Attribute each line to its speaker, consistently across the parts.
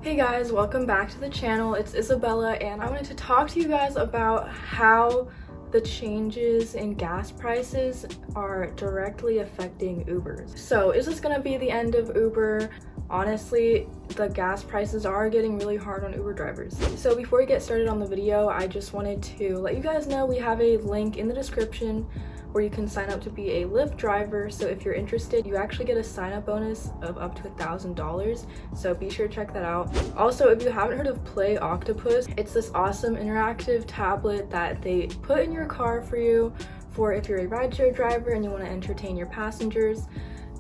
Speaker 1: Hey guys, welcome back to the channel. It's Isabella and I wanted to talk to you guys about how the changes in gas prices are directly affecting Ubers. So is this gonna be the end of Uber? Honestly, the gas prices are getting really hard on Uber drivers. So before we get started on the video, I just wanted to let you guys know we have a link in the description where you can sign up to be a Lyft driver. So if you're interested, you actually get a sign-up bonus of up to $1,000. So be sure to check that out. Also, if you haven't heard of Play Octopus, it's this awesome interactive tablet that they put in your car for you for if you're a rideshare driver and you want to entertain your passengers.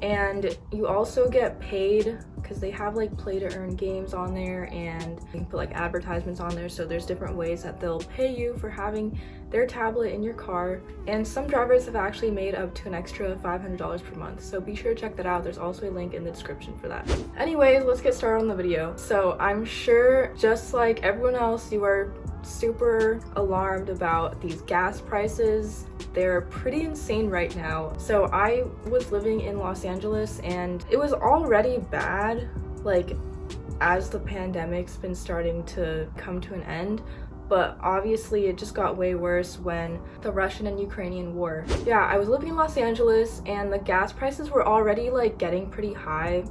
Speaker 1: And you also get paid because they have like play to earn games on there, and you can put like advertisements on there. So there's different ways that they'll pay you for having their tablet in your car. And some drivers have actually made up to an extra $500 per month. So be sure to check that out. There's also a link in the description for that. Anyways, let's get started on the video. So I'm sure just like everyone else, you are super alarmed about these gas prices. They're pretty insane right now. So I was living in Los Angeles and it was already bad, like as the pandemic's been starting to come to an end, but obviously it just got way worse when the Russian and Ukrainian war. Yeah, I was living in Los Angeles and the gas prices were already like getting pretty high.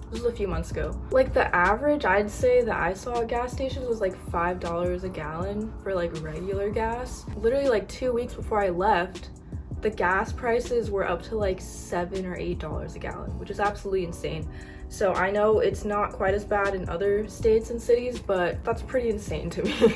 Speaker 1: This was a few months ago. Like the average I'd say that I saw at gas stations was like $5 a gallon for like regular gas. Literally like 2 weeks before I left, the gas prices were up to like $7 or $8 a gallon, which is absolutely insane. So I know it's not quite as bad in other states and cities, but that's pretty insane to me.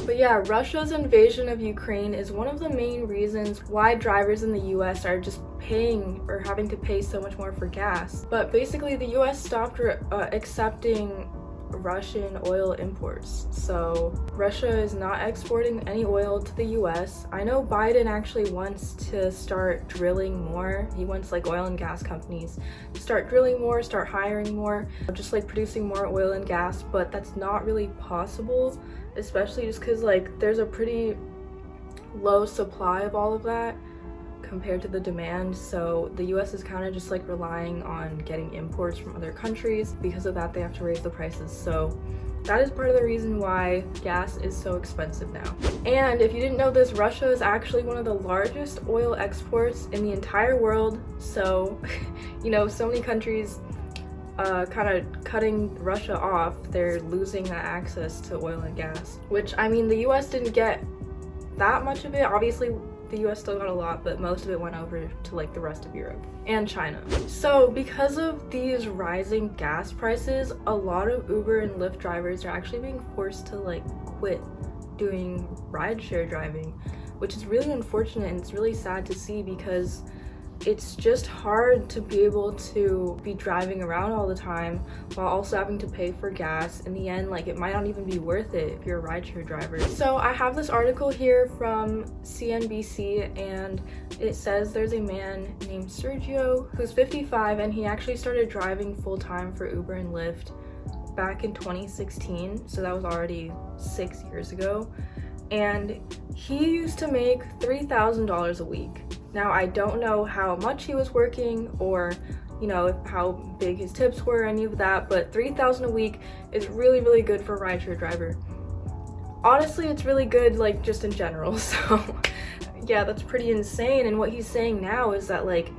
Speaker 1: But yeah, Russia's invasion of Ukraine is one of the main reasons why drivers in the US are just paying or having to pay so much more for gas. But basically the US stopped accepting Russian oil imports. So Russia is not exporting any oil to the US. I know Biden actually wants to start drilling more. He wants like oil and gas companies to start drilling more, start hiring more, just like producing more oil and gas, but that's not really possible, especially just because like there's a pretty low supply of all of that compared to the demand. So the US is kind of just like relying on getting imports from other countries. Because of that, they have to raise the prices. So that is part of the reason why gas is so expensive now. And if you didn't know this, Russia is actually one of the largest oil exports in the entire world. So you know, so many countries kind of cutting Russia off, they're losing that access to oil and gas, which I mean the US didn't get that much of it. Obviously the US still got a lot, but most of it went over to like the rest of Europe and China. So because of these rising gas prices, a lot of Uber and Lyft drivers are actually being forced to like quit doing rideshare driving, which is really unfortunate, and it's really sad to see because it's just hard to be able to be driving around all the time while also having to pay for gas. In the end, like it might not even be worth it if you're a rideshare driver. So I have this article here from CNBC, and it says there's a man named Sergio who's 55 and he actually started driving full-time for Uber and Lyft back in 2016. So that was already 6 years ago. And he used to make $3,000 a week. Now, I don't know how much he was working or, you know, how big his tips were, any of that, but $3,000 a week is really, really good for a rideshare driver. Honestly, it's really good, like, just in general. So, yeah, that's pretty insane. And what he's saying now is that, like,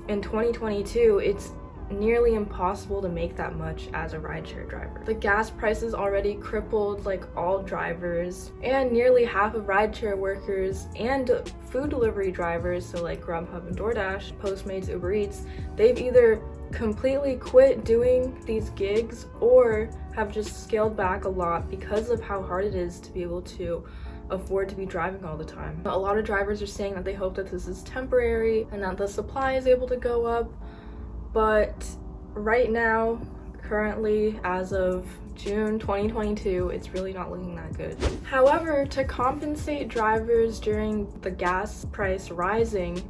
Speaker 1: in 2022, it's nearly impossible to make that much as a rideshare driver. The gas prices already crippled like all drivers, and nearly half of rideshare workers and food delivery drivers, so like Grubhub and DoorDash, Postmates, Uber Eats, they've either completely quit doing these gigs or have just scaled back a lot because of how hard it is to be able to afford to be driving all the time. A lot of drivers are saying that they hope that this is temporary and that the supply is able to go up. But right now, currently, as of June 2022, it's really not looking that good. However, to compensate drivers during the gas price rising,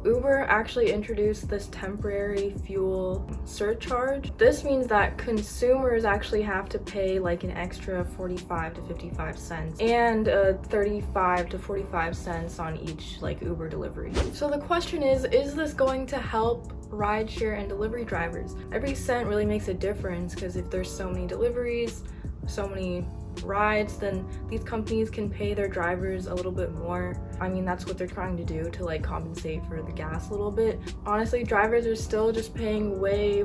Speaker 1: Uber actually introduced this temporary fuel surcharge. This means that consumers actually have to pay like an extra 45 to 55 cents and 35 to 45 cents on each like Uber delivery. So the question is this going to help rideshare and delivery drivers? Every cent really makes a difference, because if there's so many deliveries, so many rides, then these companies can pay their drivers a little bit more. I mean, that's what they're trying to do, to like compensate for the gas a little bit. Honestly, drivers are still just paying way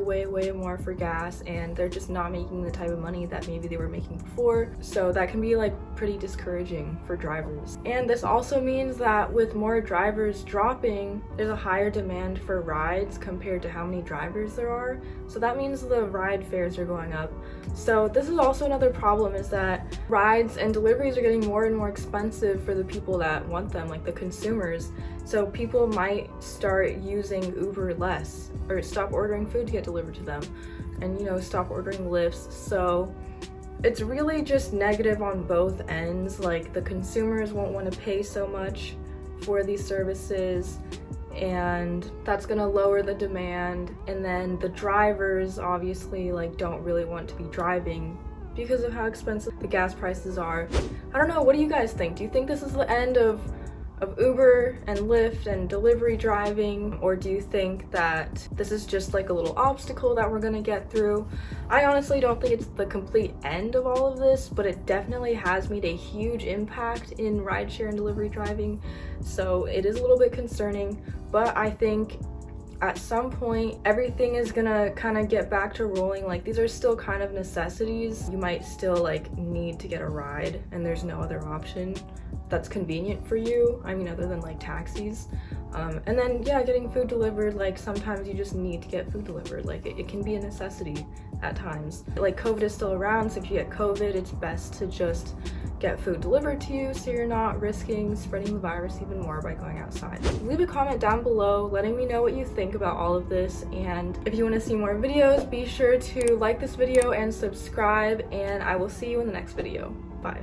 Speaker 1: more for gas, and they're just not making the type of money that maybe they were making before. So that can be like pretty discouraging for drivers. And this also means that with more drivers dropping, there's a higher demand for rides compared to how many drivers there are. So that means the ride fares are going up. So this is also another problem, is that rides and deliveries are getting more and more expensive for the people that want them, like the consumers. So people might start using Uber less, or stop ordering food to get delivered to them, and stop ordering Lyfts. So it's really just negative on both ends. Like, the consumers won't want to pay so much for these services, and that's gonna lower the demand. And then the drivers obviously like don't really want to be driving because of how expensive the gas prices are. I don't know, what do you guys think? Do you think this is the end of Uber and Lyft and delivery driving, or do you think that this is just like a little obstacle that we're gonna get through? I honestly don't think it's the complete end of all of this, but it definitely has made a huge impact in rideshare and delivery driving. So it is a little bit concerning, but I think at some point everything is gonna kind of get back to rolling. Like, these are still kind of necessities. You might still like need to get a ride, and there's no other option that's convenient for you, I mean, other than like taxis. And then yeah, getting food delivered, like sometimes you just need to get food delivered. Like it can be a necessity at times. Like, COVID is still around, so if you get COVID, it's best to just get food delivered to you so you're not risking spreading the virus even more by going outside. Leave a comment down below letting me know what you think about all of this, and if you want to see more videos, be sure to like this video and subscribe, and I will see you in the next video. Bye.